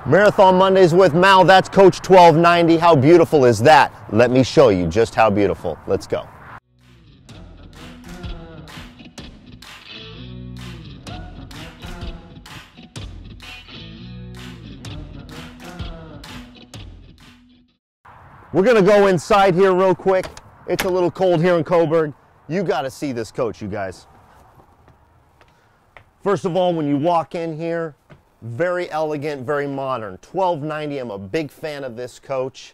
Marathon Mondays with Mal, that's Coach 1290. How beautiful is that? Let me show you just how beautiful. Let's go. We're gonna go inside here real quick. It's a little cold here in Coburg. You gotta see this coach, you guys. First of all, when you walk in here, very elegant, very modern. 1290, I'm a big fan of this coach.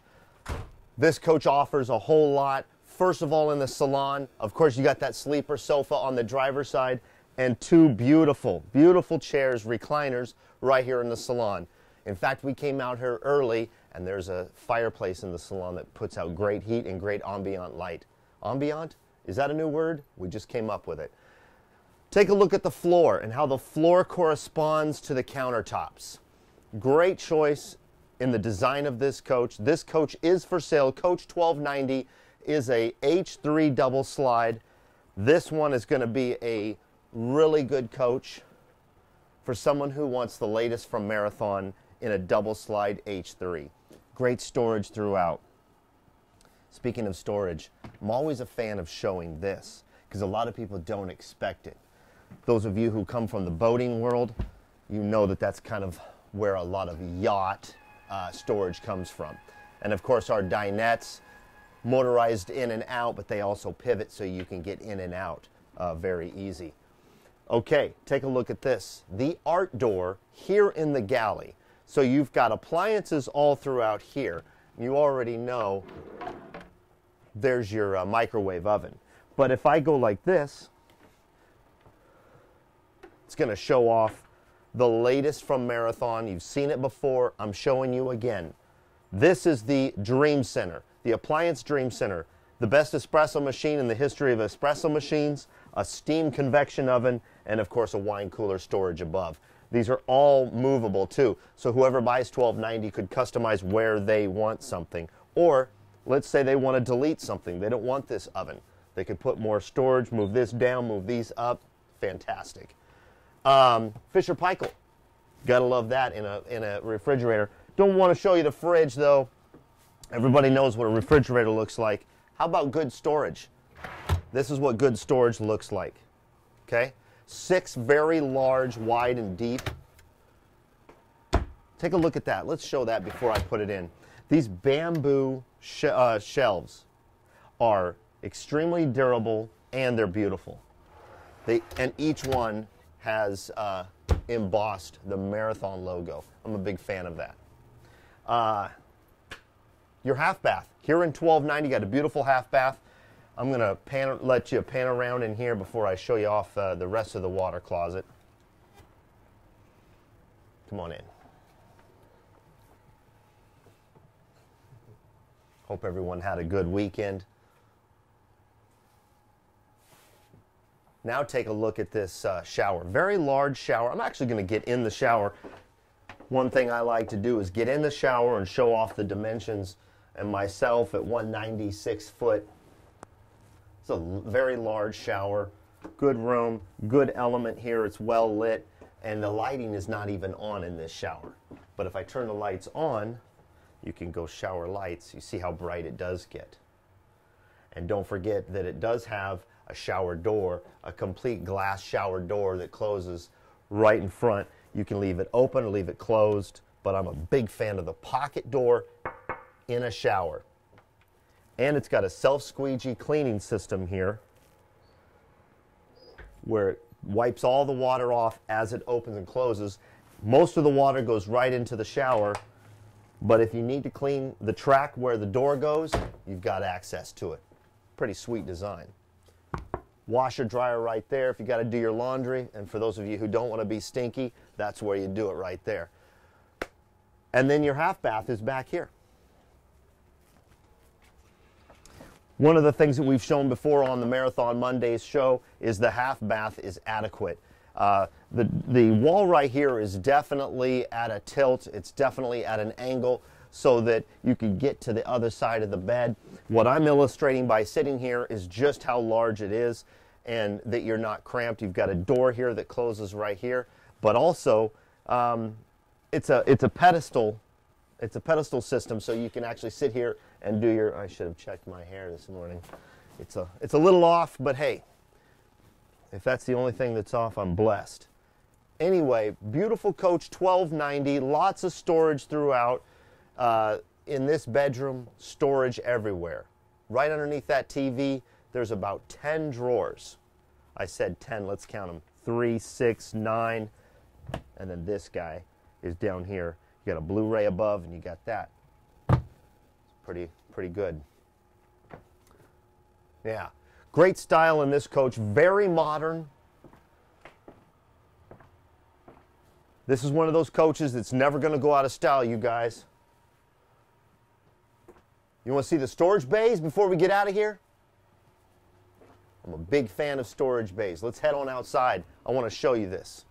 This coach offers a whole lot. First of all, in the salon, of course, you got that sleeper sofa on the driver's side and two beautiful, beautiful chairs, recliners, right here in the salon. In fact, we came out here early and there's a fireplace in the salon that puts out great heat and great ambient light. Ambient? Is that a new word? We just came up with it. Take a look at the floor and how the floor corresponds to the countertops. Great choice in the design of this coach. This coach is for sale. Coach 1290 is a H3 double slide. This one is going to be a really good coach for someone who wants the latest from Marathon in a double slide H3. Great storage throughout. Speaking of storage, I'm always a fan of showing this because a lot of people don't expect it. Those of you who come from the boating world, you know that that's kind of where a lot of yacht storage comes from. And of course our dinettes, motorized in and out, but they also pivot so you can get in and out very easy. Okay, take a look at this. The art door here in the galley. So you've got appliances all throughout here. You already know there's your microwave oven. But if I go like this, it's going to show off the latest from Marathon. You've seen it before. I'm showing you again. This is the Dream Center, the Appliance Dream Center. The best espresso machine in the history of espresso machines, a steam convection oven, and of course a wine cooler storage above. These are all movable too. So whoever buys 1290 could customize where they want something. Or let's say they want to delete something. They don't want this oven. They could put more storage, move this down, move these up. Fantastic. Fisher Paykel, gotta love that in a refrigerator. Don't want to show you the fridge though. Everybody knows what a refrigerator looks like. How about good storage? This is what good storage looks like. Okay, 6 very large, wide and deep. Take a look at that. Let's show that before I put it in. These bamboo shelves are extremely durable and they're beautiful. And each one has embossed the Marathon logo. I'm a big fan of that. Your half bath. Here in 1290, you got a beautiful half bath. I'm going to let you pan around in here before I show you off the rest of the water closet. Come on in. Hope everyone had a good weekend. Now take a look at this shower. Very large shower. I'm actually going to get in the shower. One thing I like to do is get in the shower and show off the dimensions and myself at 196 foot. It's a very large shower. Good room, good element here. It's well lit and the lighting is not even on in this shower. But if I turn the lights on, you can go shower lights. You see how bright it does get. And don't forget that it does have a shower door, a complete glass shower door that closes right in front. You can leave it open or leave it closed, but I'm a big fan of the pocket door in a shower. And it's got a self-squeegee cleaning system here where it wipes all the water off as it opens and closes. Most of the water goes right into the shower, but if you need to clean the track where the door goes, you've got access to it. Pretty sweet design. Washer dryer right there if you got to do your laundry, and for those of you who don't want to be stinky, that's where you do it right there. And then your half bath is back here. One of the things that we've shown before on the Marathon Mondays show is the half bath is adequate. The wall right here is definitely at a tilt. It's definitely at an angle so that you can get to the other side of the bed. What I'm illustrating by sitting here is just how large it is and that you're not cramped. You've got a door here that closes right here, but also it's a pedestal. It's a pedestal system, so you can actually sit here and do your. I should have checked my hair this morning. It's a little off, but hey, if that's the only thing that's off, I'm blessed. Anyway, beautiful coach, 1290, lots of storage throughout. In this bedroom, storage everywhere. Right underneath that TV, there's about 10 drawers. I said 10, let's count them. 3, 6, 9, and then this guy is down here. You got a Blu-ray above, and you got that. It's pretty good. Yeah, great style in this coach, very modern. This is one of those coaches that's never going to go out of style, you guys. You want to see the storage bays before we get out of here? I'm a big fan of storage bays. Let's head on outside. I want to show you this.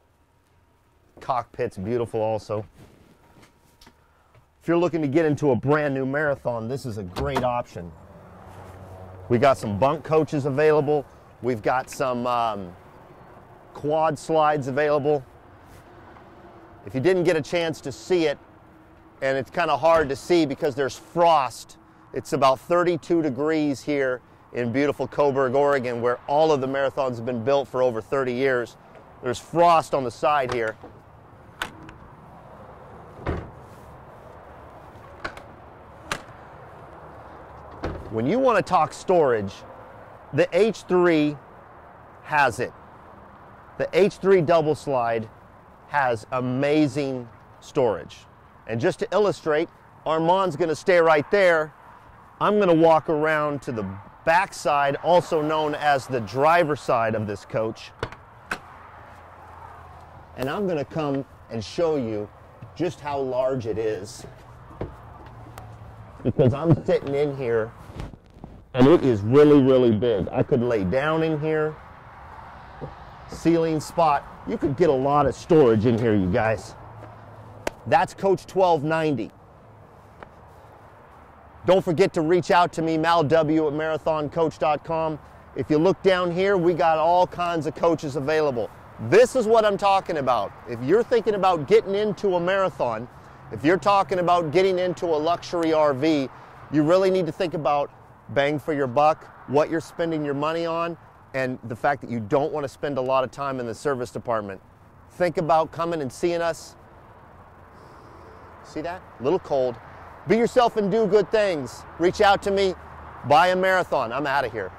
Cockpit's beautiful also. If you're looking to get into a brand new Marathon, this is a great option. We got some bunk coaches available. We've got some quad slides available. If you didn't get a chance to see it, and it's kind of hard to see because there's frost, it's about 32 degrees here in beautiful Coburg, Oregon, where all of the marathons have been built for over 30 years. There's frost on the side here. When you want to talk storage, the H3 has it. The H3 double slide has amazing storage. And just to illustrate, Armand's going to stay right there. I'm going to walk around to the back side, also known as the driver's side of this coach. And I'm going to come and show you just how large it is. Because I'm sitting in here, and it is really, really big. I could lay down in here. Ceiling spot. You could get a lot of storage in here, you guys. That's Coach 1290. Don't forget to reach out to me, malw@marathoncoach.com. If you look down here, we got all kinds of coaches available. This is what I'm talking about. If you're thinking about getting into a marathon, if you're talking about getting into a luxury RV, you really need to think about bang for your buck, what you're spending your money on, and the fact that you don't want to spend a lot of time in the service department. Think about coming and seeing us. See that? A little cold. Be yourself and do good things. Reach out to me. Buy a marathon. I'm out of here.